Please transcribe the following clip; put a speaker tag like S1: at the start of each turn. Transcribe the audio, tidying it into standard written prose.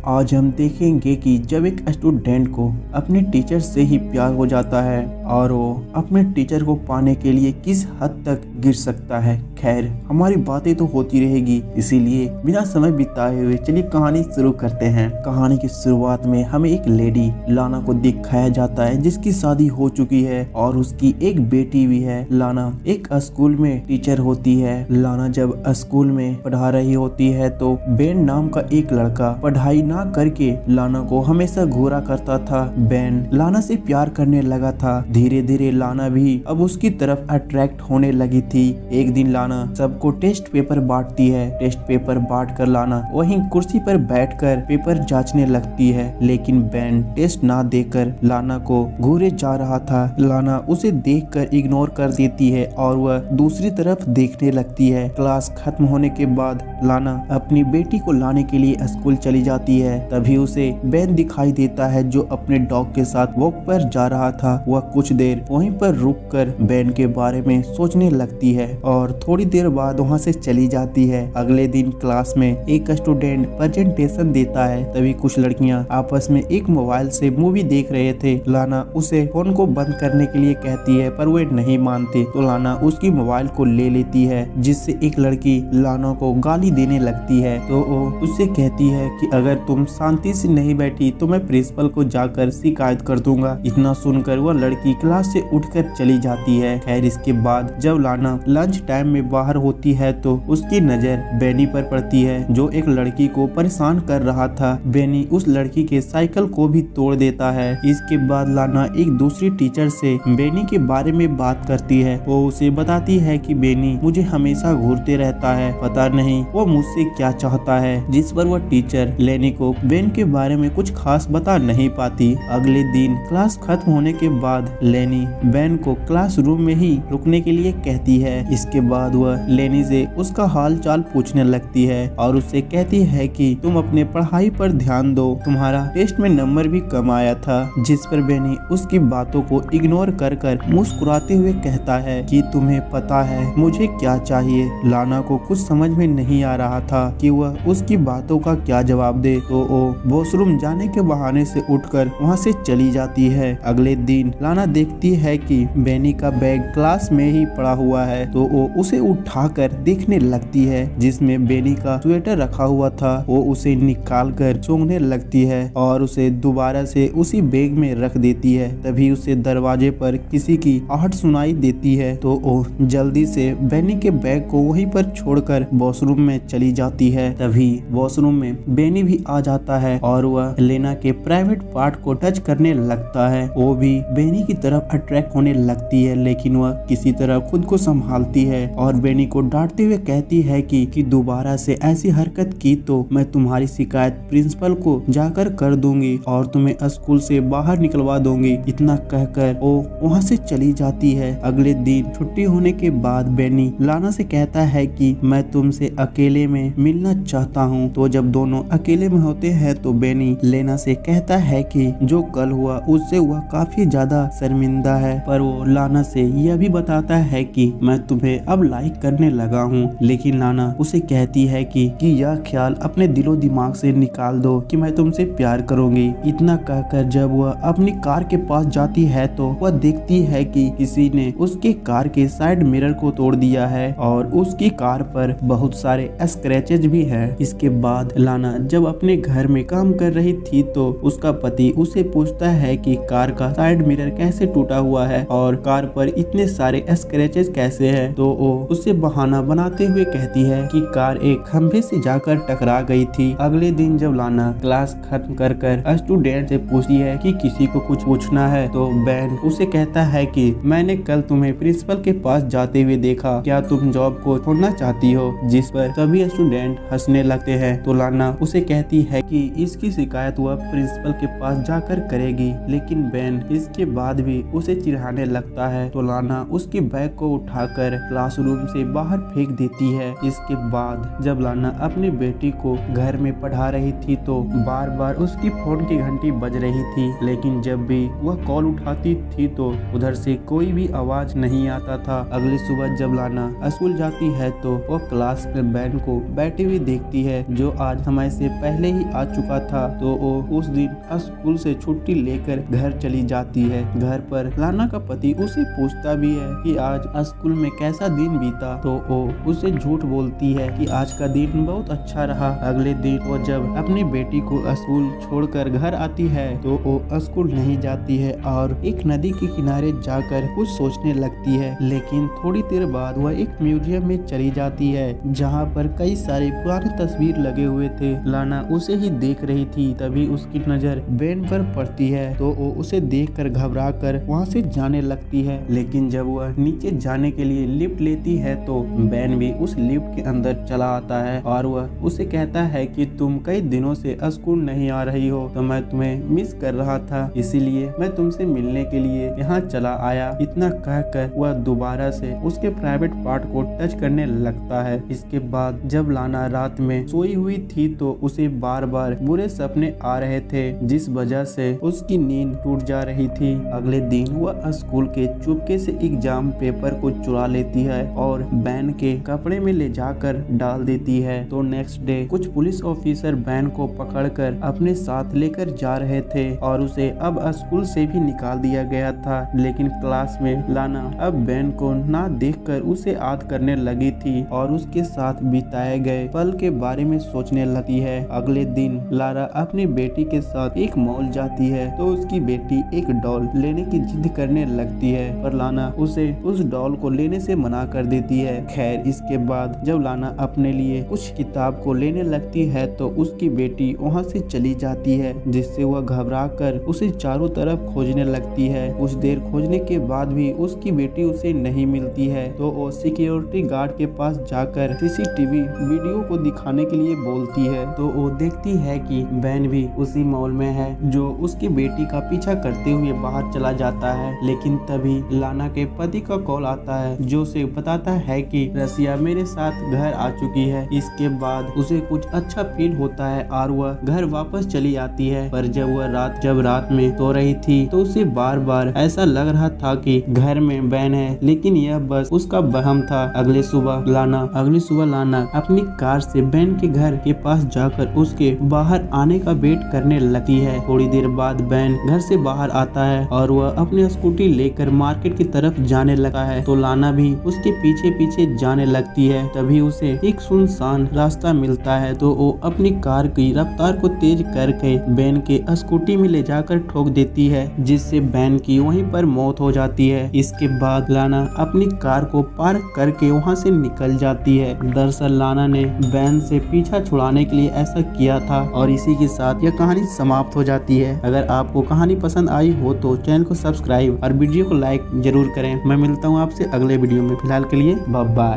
S1: आज हम देखेंगे कि जब एक स्टूडेंट को अपने टीचर से ही प्यार हो जाता है और वो अपने टीचर को पाने के लिए किस हद तक गिर सकता है। खैर, हमारी बातें तो होती रहेगी, इसीलिए बिना समय बिताए हुए चलिए कहानी शुरू करते हैं। कहानी की शुरुआत में हमें एक लेडी लाना को दिखाया जाता है जिसकी शादी हो चुकी है और उसकी एक बेटी भी है। लाना एक स्कूल में टीचर होती है। लाना जब स्कूल में पढ़ा रही होती है तो बेन नाम का एक लड़का पढ़ाई ना करके लाना को हमेशा घूरा करता था। बेन लाना से प्यार करने लगा था। धीरे धीरे लाना भी अब उसकी तरफ अट्रैक्ट होने लगी थी। एक दिन लाना सबको टेस्ट पेपर बांटती है। टेस्ट पेपर बांट कर लाना वहीं कुर्सी पर बैठकर पेपर जांचने लगती है, लेकिन बेन टेस्ट ना देकर लाना को घूरे जा रहा था। लाना उसे देखकर इग्नोर कर देती है और वह दूसरी तरफ देखने लगती है। क्लास खत्म होने के बाद लाना अपनी बेटी को लाने के लिए स्कूल चली जाती है। तभी उसे बेन दिखाई देता है जो अपने डॉग के साथ वॉक पर जा रहा था। वह कुछ देर वहीं पर रुककर बेन के बारे में सोचने लगती है और थोड़ी देर बाद वहां से चली जाती है। अगले दिन क्लास में एक स्टूडेंट प्रेजेंटेशन देता है। तभी कुछ लड़कियां आपस में एक मोबाइल से मूवी देख रहे थे। लाना उसे फोन को बंद करने के लिए कहती है पर वे नहीं मानते, तो लाना उसकी मोबाइल को ले लेती है, जिससे एक लड़की लाना को गाली देने लगती है। तो वो उससे कहती है कि अगर तुम शांति से नहीं बैठी तो मैं प्रिंसिपल को जाकर शिकायत कर दूंगा। इतना सुनकर वह लड़की क्लास से उठकर चली जाती है। खैर, इसके बाद जब लाना लंच टाइम में बाहर होती है तो उसकी नजर बेनी पर पड़ती है जो एक लड़की को परेशान कर रहा था। बेनी उस लड़की के साइकिल को भी तोड़ देता है। इसके बाद लाना एक दूसरी टीचर से बेनी के बारे में बात करती है। वो उसे बताती है कि बेनी मुझे हमेशा घूरते रहता है, पता नहीं वो मुझसे क्या चाहता है। जिस पर वह टीचर लेनी को बेन के बारे में कुछ खास बता नहीं पाती। अगले दिन क्लास खत्म होने के बाद लेनी बेन को क्लासरूम में ही रुकने के लिए कहती है। इसके बाद वह लेनी से उसका हाल चाल पूछने लगती है और उससे कहती है कि तुम अपने पढ़ाई पर ध्यान दो, तुम्हारा टेस्ट में नंबर भी कम आया था। जिस पर बेनी उसकी बातों को इग्नोर कर मुस्कुराते हुए कहता है कि तुम्हें पता है मुझे क्या चाहिए। लाना को कुछ समझ में नहीं आ रहा था कि वह उसकी बातों का क्या जवाब दे, तो वो वॉशरूम जाने के बहाने से उठकर वहां से चली जाती है। अगले दिन लाना देखती है कि बेनी का बैग क्लास में ही पड़ा हुआ है, तो वो उसे उठाकर देखने लगती है जिसमें बेनी का स्वेटर रखा हुआ था। वो उसे निकाल कर सूंघने लगती है और उसे दोबारा से उसी बैग में रख देती है। तभी उसे दरवाजे पर किसी की आहट सुनाई देती है, तो वो जल्दी से बेनी के बैग को वहीं पर छोड़कर वॉशरूम में चली जाती है। तभी वॉशरूम में बेनी भी आ जाता है और वह लेना के प्राइवेट पार्ट को टच करने लगता है। वो भी बेनी की तरफ अट्रैक्ट होने लगती है, लेकिन वह किसी तरह खुद को संभालती है और बेनी को डांटते हुए कहती है कि दोबारा से ऐसी हरकत की तो मैं तुम्हारी शिकायत प्रिंसिपल को जाकर कर दूंगी और तुम्हें स्कूल से बाहर निकलवा दूंगी। इतना कहकर वो वहाँ से चली जाती है। अगले दिन छुट्टी होने के बाद बेनी लाना से कहता है कि मैं तुमसे अकेले में मिलना चाहता हूँ। तो जब दोनों अकेले में होते हैं तो बेनी लेना से कहता है कि जो कल हुआ उससे वह काफी ज्यादा शर्मिंदा है, पर वो लाना से यह भी बताता है कि मैं तुम्हें अब लाइक करने लगा हूँ। लेकिन लाना उसे कहती है कि यह ख्याल अपने दिलो दिमाग से निकाल दो कि मैं तुमसे प्यार करूंगी। इतना कहकर जब वह अपनी कार के पास जाती है तो वह देखती है कि किसी ने उसके कार के साइड मिरर को तोड़ दिया है और उसकी कार पर बहुत सारे स्क्रैचेज भी है। इसके बाद लाना जब अपने घर में काम कर रही थी तो उसका पति उसे पूछता है कि कार का साइड मिरर कैसे टूटा हुआ है और कार पर इतने सारे स्क्रैचेज कैसे है। तो वो उससे बहाना बनाते हुए कहती है कि कार एक खंभे से जाकर टकरा गई थी। अगले दिन जब लाना क्लास खत्म कर स्टूडेंट से पूछती है कि किसी को कुछ पूछना है, तो बेन उसे कहता है कि मैंने कल तुम्हें प्रिंसिपल के पास जाते हुए देखा, क्या तुम जॉब को छोड़ना चाहती हो। जिस पर सभी स्टूडेंट हंसने लगते हैं। तो लाना उसे कहती है कि इसकी शिकायत वह प्रिंसिपल के पास जाकर करेगी, लेकिन बेन इसके बाद भी उसे चिढ़ाने लगता है। तो लाना उसके बैग को उठाकर क्लासरूम से बाहर फेंक देती है। इसके बाद जब लाना अपनी बेटी को घर में पढ़ा रही थी तो बार बार उसकी फोन की घंटी बज रही थी, लेकिन जब भी वह कॉल उठाती थी तो उधर से कोई भी आवाज नहीं आता था। अगली सुबह जब लाना स्कूल जाती है तो वह क्लास में बेन को बैठे हुए देखती है जो आज समय से पहले ही आ चुका था तो वो उस दिन स्कूल से छुट्टी लेकर घर चली जाती है। घर पर लाना का पति उसे पूछता भी है कि आज स्कूल में कैसा दिन बीता, तो वो उसे झूठ बोलती है कि आज का दिन बहुत अच्छा रहा। अगले दिन वो जब अपनी बेटी को स्कूल छोड़कर घर आती है तो वो स्कूल नहीं जाती है और एक नदी के किनारे जाकर कुछ सोचने लगती है। लेकिन थोड़ी देर बाद वह एक म्यूजियम में चली जाती है जहाँ पर कई सारे पुराने तस्वीर लगे हुए थे। लाना उसे ही देख रही थी, तभी उसकी नजर बेन पर पड़ती है तो वो उसे देखकर घबरा कर वहाँ से जाने लगती है। लेकिन जब वह नीचे जाने के लिए लिफ्ट लेती है तो बेन भी उस लिफ्ट के अंदर चला आता है और वह उसे कहता है कि तुम कई दिनों से स्कूल नहीं आ रही हो तो मैं तुम्हें मिस कर रहा था, इसीलिए मैं तुमसे मिलने के लिए यहाँ चला आया। इतना कहकर वह दोबारा से उसके प्राइवेट पार्ट को टच करने लगता है। इसके बाद जब लाना रात में सोई हुई थी तो उसे बार बार बुरे सपने आ रहे थे जिस वजह से उसकी नींद टूट जा रही थी। अगले दिन वह स्कूल के चुपके से एग्जाम पेपर को चुरा लेती है और बैन के कपड़े में ले जाकर डाल देती है। तो नेक्स्ट डे कुछ पुलिस ऑफिसर बैन को पकड़कर अपने साथ लेकर जा रहे थे और उसे अब स्कूल से भी निकाल दिया गया था। लेकिन क्लास में लाना अब बैन को ना देखकर उसे याद करने लगी थी और उसके साथ बिताए गए पल के बारे में सोचने लगती है। अगले दिन लारा अपनी बेटी के साथ एक मॉल जाती है तो उसकी बेटी एक डॉल लेने की जिद करने लगती है पर लाना उसे उस डॉल को लेने से मना कर देती है। खैर इसके बाद जब लाना अपने लिए कुछ किताब को लेने लगती है तो उसकी बेटी वहाँ से चली जाती है जिससे वह घबरा कर उसे चारों तरफ खोजने लगती है। कुछ देर खोजने के बाद भी उसकी बेटी उसे नहीं मिलती है तो वो सिक्योरिटी गार्ड के पास जाकर सीसीटीवी वीडियो को दिखाने के लिए बोलती है तो वो देखती है कि बैन भी उसी मॉल में है जो उसकी बेटी का पीछा करते हुए बाहर चला जाता है। लेकिन तभी लाना के पति का कॉल आता है जो उसे बताता है कि रसिया मेरे साथ घर आ चुकी है। इसके बाद उसे कुछ अच्छा फील होता है और वह घर वापस चली आती है पर जब वह रात में सो रही थी तो उसे बार बार ऐसा लग रहा था कि घर में बैन है, लेकिन यह बस उसका वहम था। अगली सुबह लाना अपनी कार से बैन के घर के पास जाकर उसके बाहर आने का वेट करने लगती है। थोड़ी देर बाद बैन घर से बाहर आता है और वह अपनी स्कूटी लेकर मार्केट की तरफ जाने लगा है तो लाना भी उसके पीछे पीछे जाने लगती है। तभी उसे एक सुनसान रास्ता मिलता है तो वो अपनी कार की रफ्तार को तेज करके बैन के स्कूटी में ले जाकर ठोक देती है जिससे बैन की वहीं पर मौत हो जाती है। इसके बाद लाना अपनी कार को पार्क करके वहां से निकल जाती है। दरअसल लाना ने बैन से पीछा छुड़ाने के लिए ऐसा किया था और इसी के साथ यह कहानी समाप्त हो जाती है। अगर आपको कहानी पसंद आई हो तो चैनल को सब्सक्राइब और वीडियो को लाइक जरूर करें। मैं मिलता हूँ आपसे अगले वीडियो में, फिलहाल के लिए बाय बाय।